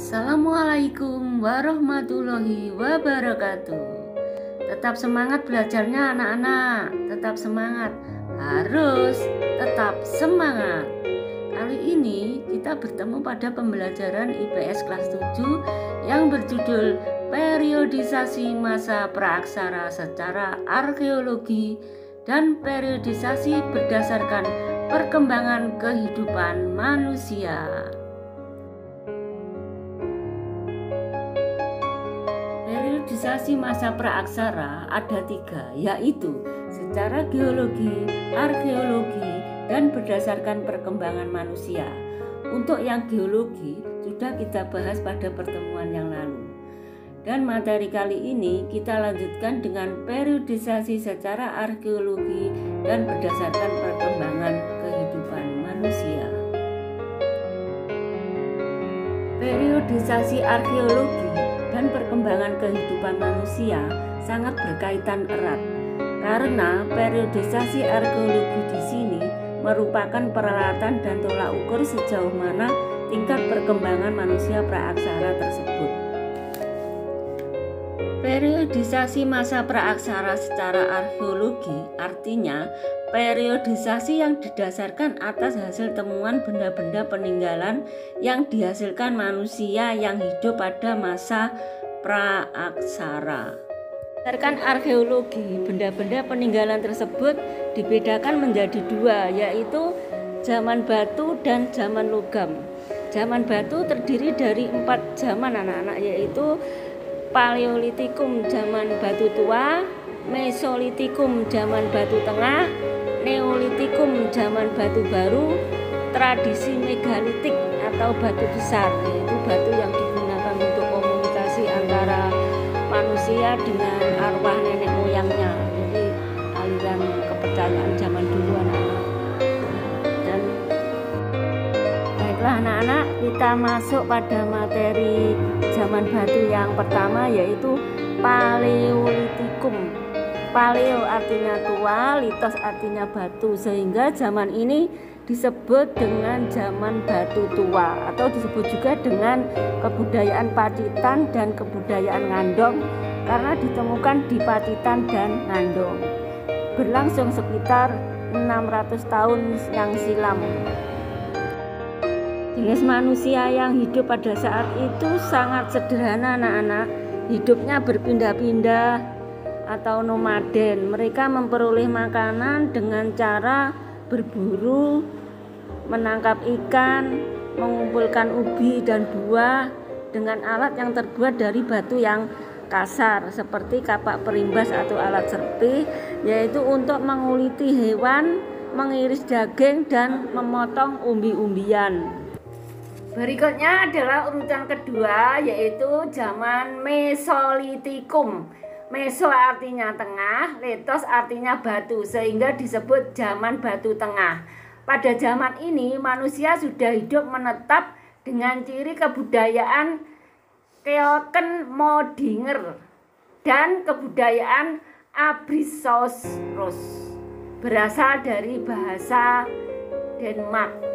Assalamualaikum warahmatullahi wabarakatuh. Tetap semangat belajarnya anak-anak. Tetap semangat. Harus tetap semangat. Kali ini kita bertemu pada pembelajaran IPS kelas 7 yang berjudul Periodisasi Masa Praaksara secara Arkeologi dan Periodisasi berdasarkan Perkembangan Kehidupan Manusia. Periodisasi masa praaksara ada 3, yaitu secara geologi, arkeologi, dan berdasarkan perkembangan manusia. Untuk yang geologi sudah kita bahas pada pertemuan yang lalu. Dan materi kali ini kita lanjutkan dengan periodisasi secara arkeologi dan berdasarkan perkembangan kehidupan manusia. Periodisasi arkeologi dan perkembangan kehidupan manusia sangat berkaitan erat karena periodisasi arkeologi di sini merupakan peralatan dan tolak ukur sejauh mana tingkat perkembangan manusia praaksara tersebut. Periodisasi masa praaksara secara arkeologi artinya periodisasi yang didasarkan atas hasil temuan benda-benda peninggalan yang dihasilkan manusia yang hidup pada masa praaksara. Berdasarkan arkeologi, benda-benda peninggalan tersebut dibedakan menjadi 2, yaitu zaman batu dan zaman logam. Zaman batu terdiri dari 4 zaman anak-anak, yaitu Paleolitikum zaman batu tua, Mesolitikum zaman batu tengah, Neolitikum zaman batu baru, tradisi megalitik atau batu besar, yaitu batu yang digunakan untuk komunikasi antara manusia dengan arwah nenek moyangnya. Jadi aliran kepercayaan zaman dulu anak-anak. Dan baiklah anak-anak, kita masuk pada materi zaman batu yang pertama, yaitu Paleolitikum. Paleo artinya tua, litos artinya batu, sehingga zaman ini disebut dengan zaman batu tua atau disebut juga dengan kebudayaan Pacitan dan kebudayaan Ngandong karena ditemukan di Pacitan dan Ngandong. Berlangsung sekitar 600 tahun yang silam. Jenis manusia yang hidup pada saat itu sangat sederhana anak-anak. Hidupnya berpindah-pindah atau nomaden. Mereka memperoleh makanan dengan cara berburu, menangkap ikan, mengumpulkan ubi dan buah dengan alat yang terbuat dari batu yang kasar seperti kapak perimbas atau alat serpih, yaitu untuk menguliti hewan, mengiris daging dan memotong umbi-umbian. Berikutnya adalah urutan kedua, yaitu zaman Mesolitikum. Meso artinya tengah, litos artinya batu, sehingga disebut zaman batu tengah. Pada zaman ini manusia sudah hidup menetap dengan ciri kebudayaan Keukenmodinger dan kebudayaan Abrisourus, berasal dari bahasa Denmark.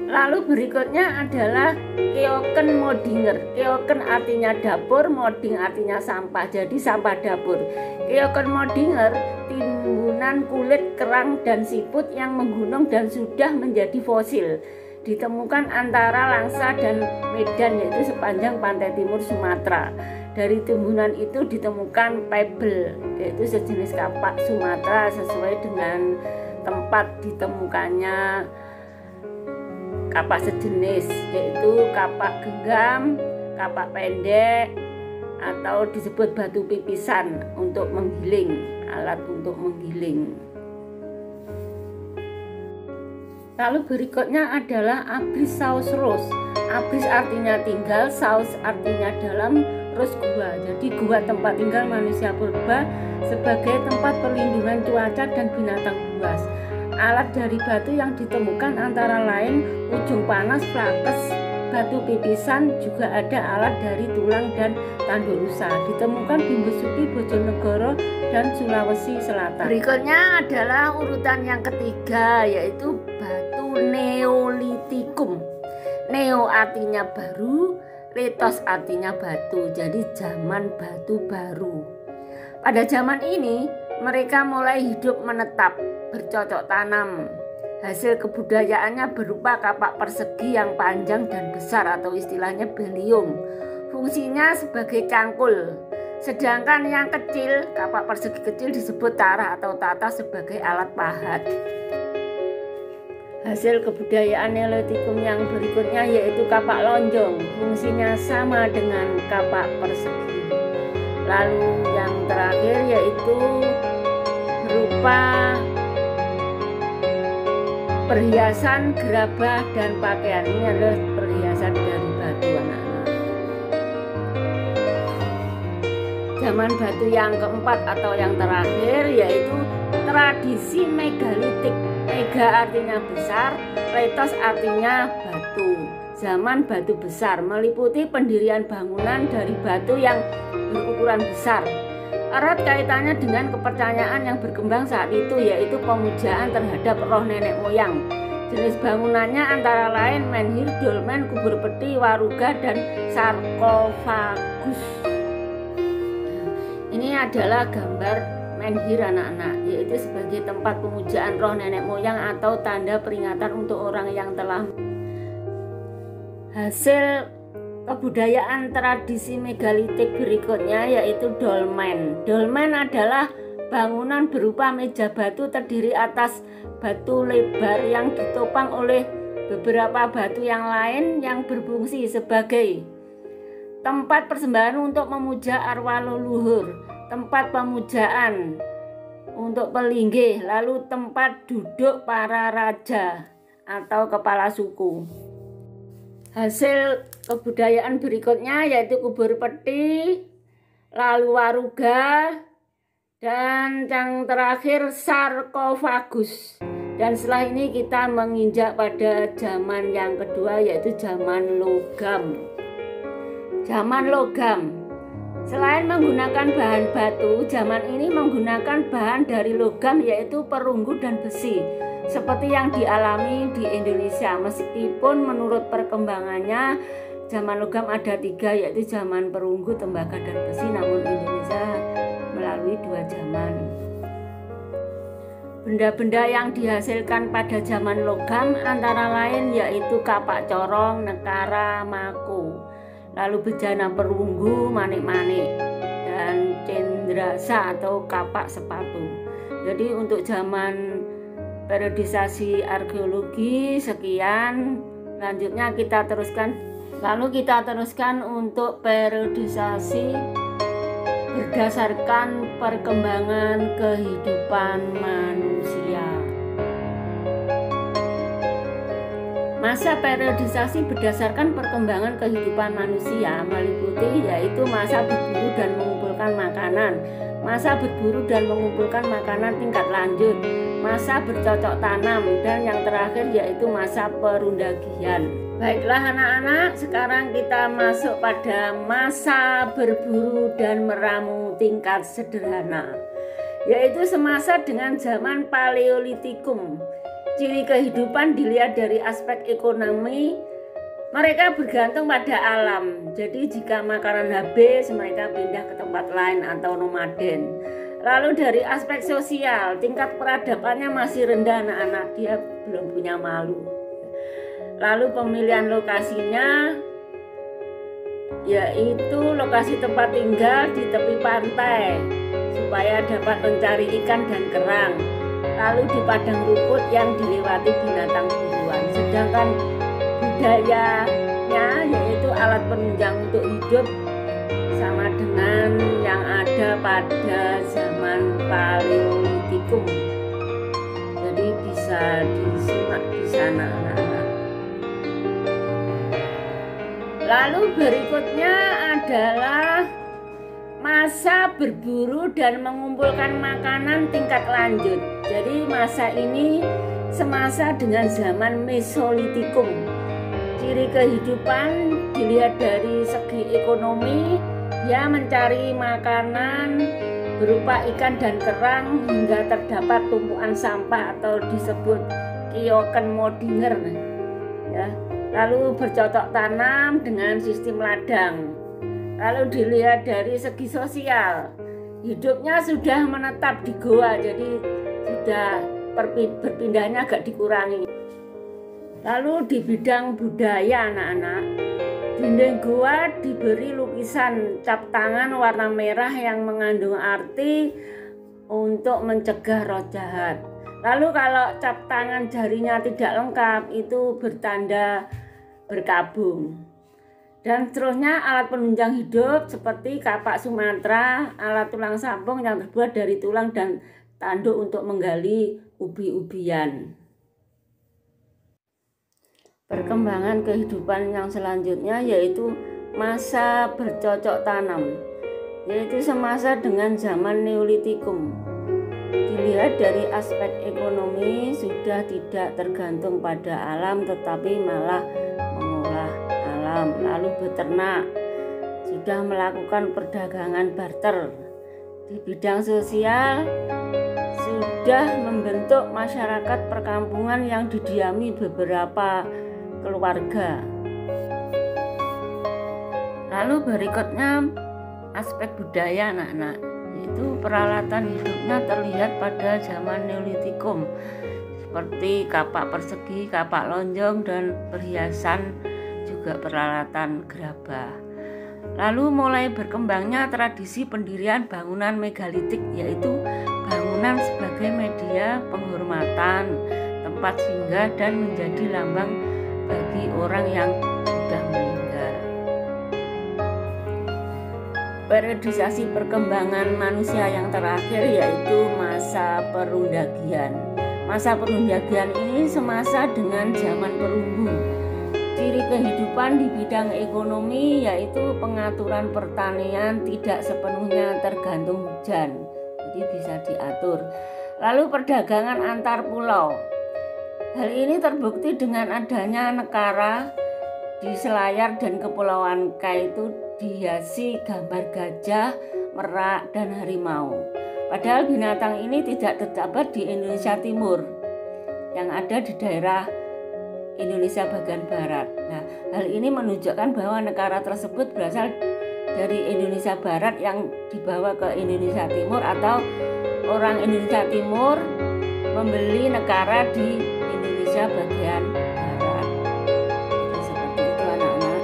Lalu berikutnya adalah Keukenmodinger. Keuken artinya dapur, moding artinya sampah, jadi sampah dapur. Keukenmodinger timbunan kulit, kerang, dan siput yang menggunung dan sudah menjadi fosil. Ditemukan antara Langsa dan Medan, yaitu sepanjang pantai timur Sumatera. Dari timbunan itu ditemukan pebble, yaitu sejenis kapak Sumatera sesuai dengan tempat ditemukannya kapak sejenis, yaitu kapak genggam, kapak pendek, atau disebut batu pipisan untuk menggiling, alat untuk menggiling. Lalu berikutnya adalah Abrisourus. Abris artinya tinggal, saus artinya dalam, rus gua. Jadi gua tempat tinggal manusia purba sebagai tempat perlindungan cuaca dan binatang buas. Alat dari batu yang ditemukan antara lain ujung panas, plakes, batu pipisan, juga ada alat dari tulang dan tanduk rusa. Ditemukan di Besuki, Bojonegoro, dan Sulawesi Selatan. Berikutnya adalah urutan yang ketiga, yaitu batu Neolitikum. Neo artinya baru, litos artinya batu, jadi zaman batu baru. Pada zaman ini mereka mulai hidup menetap, bercocok tanam. Hasil kebudayaannya berupa kapak persegi yang panjang dan besar atau istilahnya beliung. Fungsinya sebagai cangkul. Sedangkan yang kecil, kapak persegi kecil disebut tarah atau tata sebagai alat pahat. Hasil kebudayaan Neolitikum yang berikutnya yaitu kapak lonjong. Fungsinya sama dengan kapak persegi. Lalu yang terakhir yaitu berupa perhiasan, gerabah, dan pakaian. Ini adalah perhiasan dari batu, anak-anak. Zaman batu yang keempat atau yang terakhir yaitu tradisi megalitik. Mega artinya besar, litos artinya batu. Zaman batu besar meliputi pendirian bangunan dari batu yang berukuran besar. Erat kaitannya dengan kepercayaan yang berkembang saat itu, yaitu pemujaan terhadap roh nenek moyang. Jenis bangunannya antara lain menhir, dolmen, kubur peti, waruga, dan sarkofagus. Ini adalah gambar menhir, anak-anak, yaitu sebagai tempat pemujaan roh nenek moyang atau tanda peringatan untuk orang yang telah. Hasil kebudayaan tradisi megalitik berikutnya yaitu dolmen. Dolmen adalah bangunan berupa meja batu terdiri atas batu lebar yang ditopang oleh beberapa batu yang lain yang berfungsi sebagai tempat persembahan untuk memuja arwah leluhur, tempat pemujaan untuk pelinggih, lalu tempat duduk para raja atau kepala suku. Hasil kebudayaan berikutnya yaitu kubur peti, lalu waruga, dan yang terakhir sarkofagus. Dan setelah ini kita menginjak pada zaman yang kedua yaitu zaman logam. Zaman logam. Selain menggunakan bahan batu, zaman ini menggunakan bahan dari logam yaitu perunggu dan besi, seperti yang dialami di Indonesia. Meskipun menurut perkembangannya zaman logam ada 3, yaitu zaman perunggu, tembaga, dan besi, namun Indonesia melalui 2 zaman. Benda-benda yang dihasilkan pada zaman logam antara lain yaitu kapak corong, nekara, mako, lalu bejana perunggu, manik-manik, dan cendrasa atau kapak sepatu. Jadi untuk zaman periodisasi arkeologi sekian, lanjutnya kita teruskan. Lalu kita teruskan untuk periodisasi berdasarkan perkembangan kehidupan manusia. Masa periodisasi berdasarkan perkembangan kehidupan manusia meliputi yaitu masa berburu dan mengumpulkan makanan, masa berburu dan mengumpulkan makanan tingkat lanjut, masa bercocok tanam, dan yang terakhir yaitu masa perundagian. Baiklah anak-anak, sekarang kita masuk pada masa berburu dan meramu tingkat sederhana, yaitu semasa dengan zaman Paleolitikum. Ciri kehidupan dilihat dari aspek ekonomi, mereka bergantung pada alam. Jadi jika makanan habis, mereka pindah ke tempat lain atau nomaden. Lalu dari aspek sosial, tingkat peradabannya masih rendah, anak-anak, dia belum punya malu. Lalu pemilihan lokasinya yaitu lokasi tempat tinggal di tepi pantai supaya dapat mencari ikan dan kerang. Lalu di padang rumput yang dilewati binatang buruan. Sedangkan budayanya yaitu alat penunjang untuk hidup sama dengan yang ada pada zaman Paleolitikum. Jadi bisa disimak di sana anak-anak. Lalu berikutnya adalah masa berburu dan mengumpulkan makanan tingkat lanjut. Jadi masa ini semasa dengan zaman Mesolitikum. Ciri kehidupan dilihat dari segi ekonomi, dia mencari makanan berupa ikan dan kerang hingga terdapat tumpukan sampah atau disebut Kioken Modinger, ya. lalu bercocok tanam dengan sistem ladang. Lalu dilihat dari segi sosial, hidupnya sudah menetap di goa, jadi sudah berpindahnya agak dikurangi. Lalu di bidang budaya anak-anak, dinding goa diberi lukisan cap tangan warna merah yang mengandung arti untuk mencegah roh jahat. Lalu kalau cap tangan jarinya tidak lengkap, itu bertanda berkabung. Dan seterusnya alat penunjang hidup seperti kapak Sumatera, alat tulang sambung yang terbuat dari tulang dan tanduk untuk menggali ubi-ubian. Perkembangan kehidupan yang selanjutnya yaitu masa bercocok tanam, yaitu semasa dengan zaman Neolitikum. Dilihat dari aspek ekonomi, sudah tidak tergantung pada alam tetapi malah mengolah alam. Lalu beternak, sudah melakukan perdagangan barter. Di bidang sosial, sudah membentuk masyarakat perkampungan yang didiami beberapa keluarga. Lalu berikutnya aspek budaya anak-anak, yaitu peralatan hidupnya terlihat pada zaman Neolitikum seperti kapak persegi, kapak lonjong, dan perhiasan, juga peralatan gerabah. Lalu mulai berkembangnya tradisi pendirian bangunan megalitik, yaitu bangunan sebagai media penghormatan, tempat singgah, dan menjadi lambang bagi orang yang sudah meninggal. Periodisasi perkembangan manusia yang terakhir yaitu masa perundagian. Masa perundagian ini semasa dengan zaman perunggu. Ciri kehidupan di bidang ekonomi yaitu pengaturan pertanian tidak sepenuhnya tergantung hujan, jadi bisa diatur. Lalu perdagangan antar pulau. Hal ini terbukti dengan adanya negara di Selayar dan Kepulauan K itu dihiasi gambar gajah, merak, dan harimau. Padahal binatang ini tidak terdapat di Indonesia Timur, yang ada di daerah Indonesia bagian barat. Nah, hal ini menunjukkan bahwa negara tersebut berasal dari Indonesia Barat yang dibawa ke Indonesia Timur, atau orang Indonesia Timur membeli negara di Indonesia bagian barat. Jadi seperti itu anak-anak.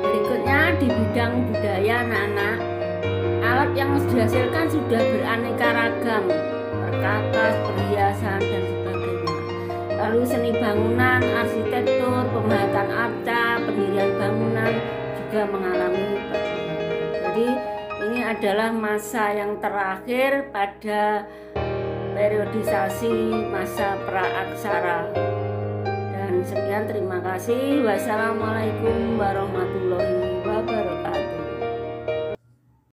Berikutnya di bidang budaya anak-anak, alat yang dihasilkan sudah beraneka ragam, perkakas, perhiasan, dan sebagainya. Lalu seni bangunan, arsitektur, pembuatan arca, pendirian bangunan juga mengalami perkembangan. Jadi ini adalah masa yang terakhir pada periodisasi masa praaksara. Dan sekian, terima kasih. Wassalamualaikum warahmatullahi wabarakatuh.